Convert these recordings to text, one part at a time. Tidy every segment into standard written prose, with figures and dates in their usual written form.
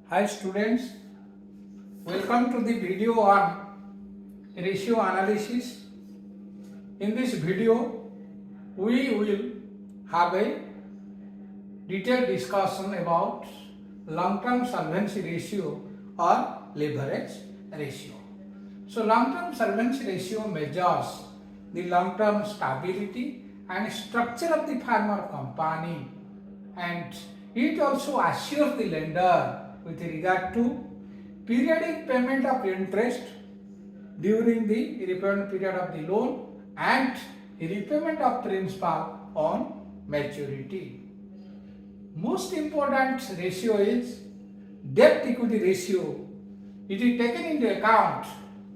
Hi students, welcome to the video on ratio analysis. In this video, we will have a detailed discussion about long-term solvency ratio or leverage ratio. So long-term solvency ratio measures the long-term stability and structure of the firm or company, and it also assures the lender with regard to periodic payment of interest during the repayment period of the loan and repayment of principal on maturity. Most important ratio is debt equity ratio. It is taken into account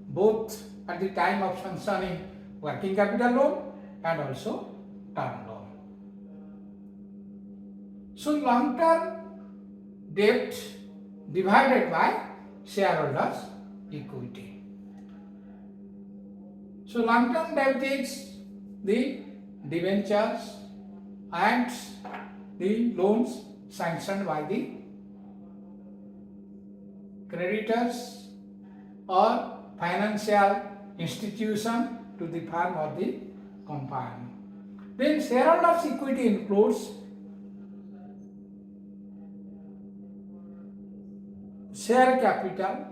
both at the time of sanctioning working capital loan and also term loan. So long-term debt divided by shareholders' equity. So long-term debt is the debentures and the loans sanctioned by the creditors or financial institution to the firm or the company. Then shareholders' equity includes share capital,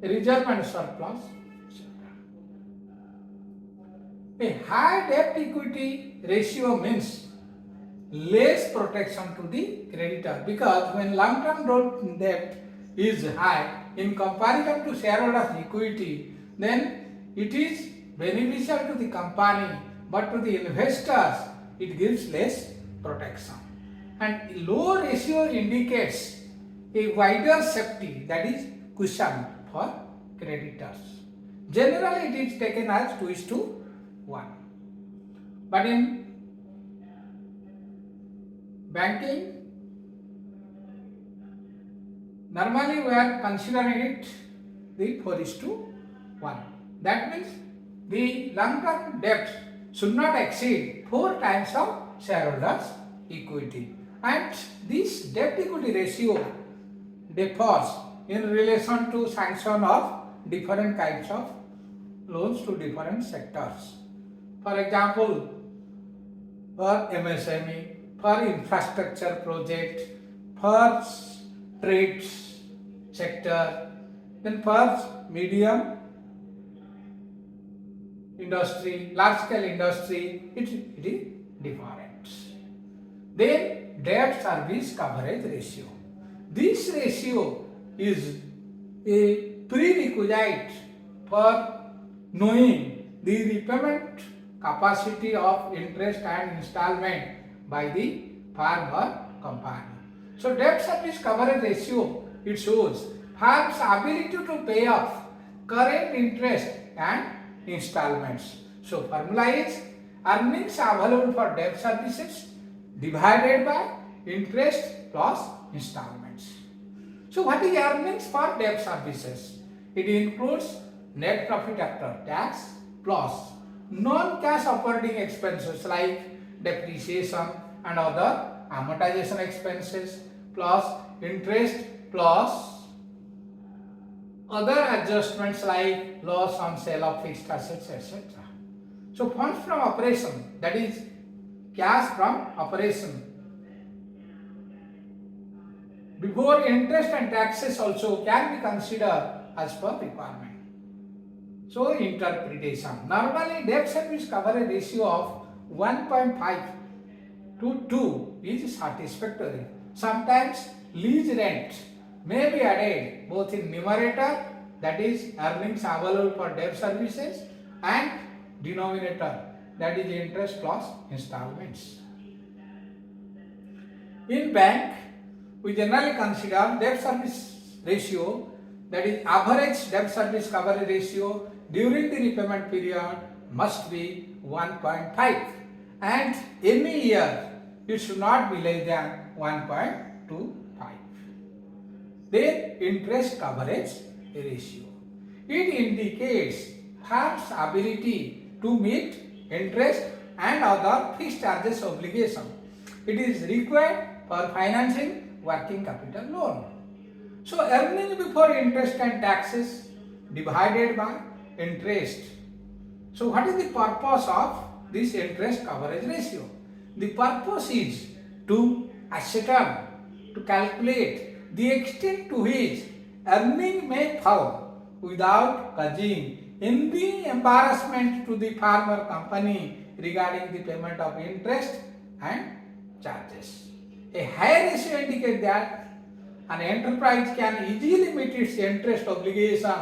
reserve and surplus. A high debt equity ratio means less protection to the creditor, because when long-term debt is high in comparison to shareholders' equity, then it is beneficial to the company, but to the investors it gives less protection. And low ratio indicates a wider safety, that is cushion for creditors. Generally it is taken as 2:1. But in banking, normally we are considering it the 4:1. That means the long-term debt should not exceed 4 times of shareholders' equity. And this debt equity ratio differs in relation to sanction of different kinds of loans to different sectors. For example, for MSME, for infrastructure project, for trade sector, then for medium industry, large scale industry, it is different. Then debt service coverage ratio. This ratio is a prerequisite for knowing the repayment capacity of interest and installment by the firm or company. So debt service coverage ratio, it shows firm's ability to pay off current interest and installments. So formula is earnings available for debt services divided by interest plus installments. So what is earnings for debt services? It includes net profit after tax plus non-cash operating expenses like depreciation and other amortization expenses plus interest plus other adjustments like loss on sale of fixed assets, etc. So funds from operation, that is cash from operation, before interest and taxes also can be considered as per requirement. So interpretation. Normally debt service coverage ratio of 1.5 to 2 is satisfactory. Sometimes lease rent may be added both in numerator, that is earnings available for debt services, and denominator, that is interest plus installments. In bank, we generally consider debt service ratio, that is average debt service coverage ratio during the repayment period must be 1.5, and any year it should not be less than 1.25. Then interest coverage ratio. It indicates firm's ability to meet interest and other fixed charges obligation. It is required for financing working capital loan. So earning before interest and taxes divided by interest. So what is the purpose of this interest coverage ratio? The purpose is to ascertain, to calculate the extent to which earning may fall without causing any embarrassment to the farmer company regarding the payment of interest and charges. A higher ratio indicates that an enterprise can easily meet its interest obligation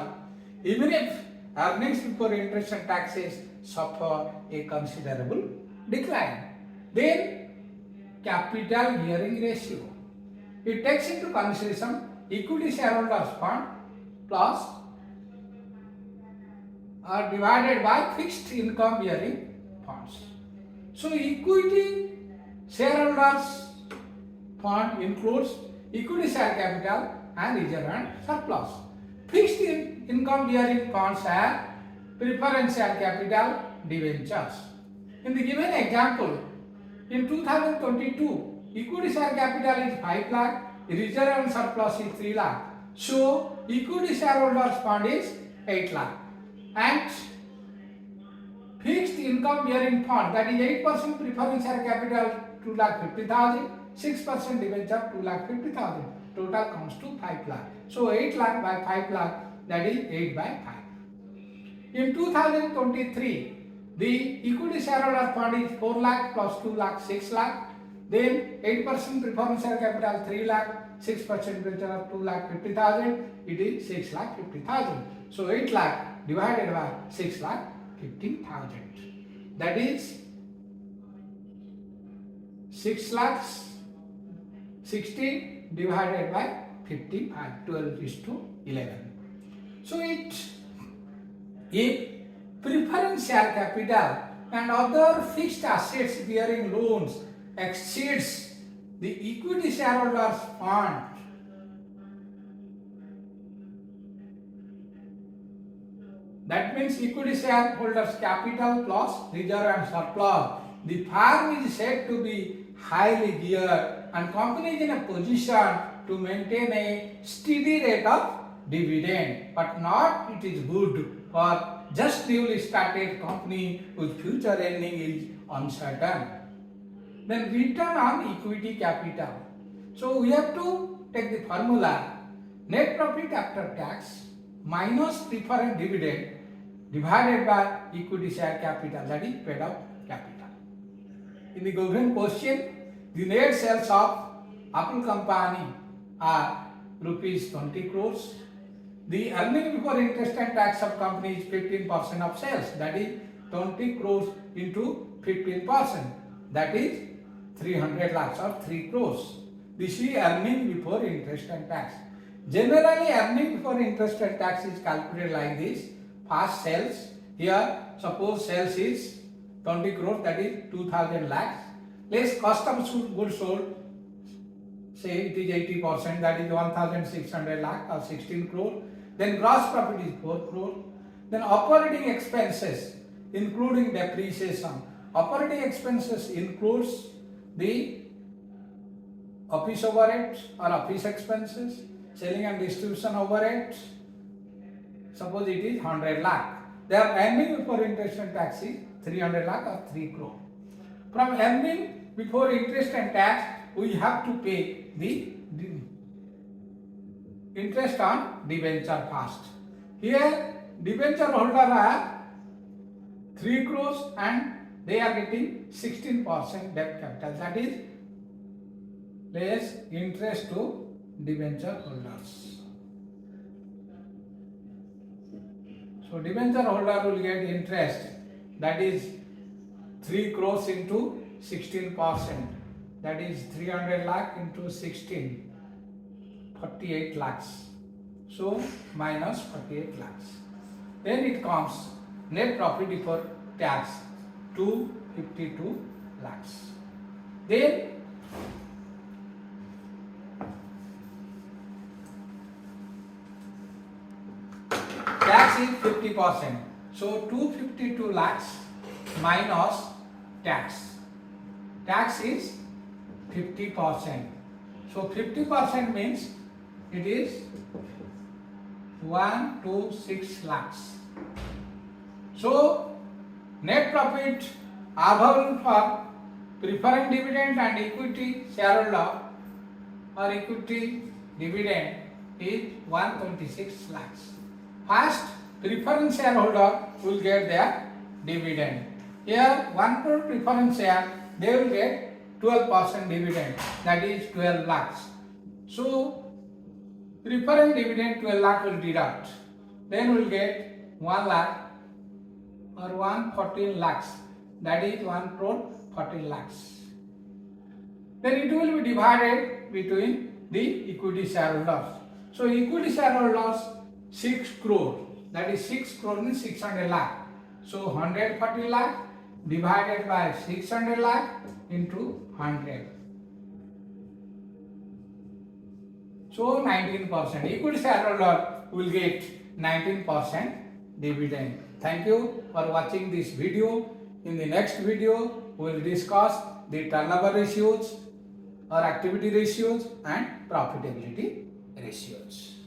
even if earnings before interest and taxes suffer a considerable decline. Then capital gearing ratio. It takes into consideration equity shareholders fund plus or divided by fixed income bearing funds. So equity shareholders fund includes equity share capital and reserve and surplus. Fixed income bearing funds are preference share capital debentures. In the given example, in 2022, equity share capital is 5 lakh, reserve and surplus is 3 lakh. So equity shareholders fund is 8 lakh. And fixed income bearing fund, that is 8% preference share capital 2,50,000, 6% debenture 2,50,000. Total comes to 5 lakh. So 8 lakh by 5 lakh, that is 8 by 5. In 2023, the equity shareholder fund is 4 lakh plus 2 lakh 6 lakh. Then 8% preference share capital 3 lakh, 6% debenture of 2,50,000. It is 6 lakh 50,000. So 8 lakh divided by 6 lakh 15,000. That is 6 lakhs 16 divided by 55, 12 is to 11. So if preference share capital and other fixed assets bearing loans exceeds the equity shareholders fund, that means equity shareholders capital plus reserve and surplus, the firm is said to be highly geared and company is in a position to maintain a steady rate of dividend, but not it is good for just newly started company whose future earning is uncertain. Then return on equity capital. So we have to take the formula net profit after tax minus preferred dividend divided by equity share capital, that is paid up capital. In the given question, the net sales of Apple company are rupees 20 crores. The earning before interest and tax of company is 15% of sales, that is 20 crores into 15%, that is 300 lakhs or 3 crores. This is earning before interest and tax. Generally, earning before interest and tax is calculated like this. First sales, here suppose sales is 20 crores, that is 2000 lakhs, less cost of goods sold, say it is 80%, that is 1600 lakh or 16 crore. Then gross profit is 4 crore. Then operating expenses including depreciation. Operating expenses includes the office overheads or office expenses, selling and distribution overheads. Suppose it is 100 lakh. Their earning before interest and tax is 300 lakh or 3 crore. From earning before interest and tax, we have to pay the interest on debenture first. Here debenture holder are 3 crores and they are getting 16% debt capital, that is less interest to debenture holders. So debenture holder will get interest, that is 3 crores into 16%, that is 300 lakh into 16, 48 lakhs. So minus 48 lakhs. Then it comes net profit before tax 252 lakhs. Then tax is 50%. So 252 lakhs minus tax. Tax is 50%. So 50% means it is 1 to 6 lakhs. So net profit available for preferred dividend and equity shareholder or equity dividend is 126 lakhs. First, preference shareholder will get their dividend. Here, 1 crore preference share, they will get 12% dividend, that is 12 lakhs. So, preference dividend 12 lakh will deduct. Then we will get 1 lakh or 114 lakhs, that is 1 crore 14 lakhs. Then it will be divided between the equity shareholders. So equity shareholders 6 crore, that is 6 crore means 600 lakh. So 140 lakh divided by 600 lakh into 100. So 19%. Equity shareholder will get 19% dividend. Thank you for watching this video. In the next video, we will discuss the turnover ratios or activity ratios and profitability ratios.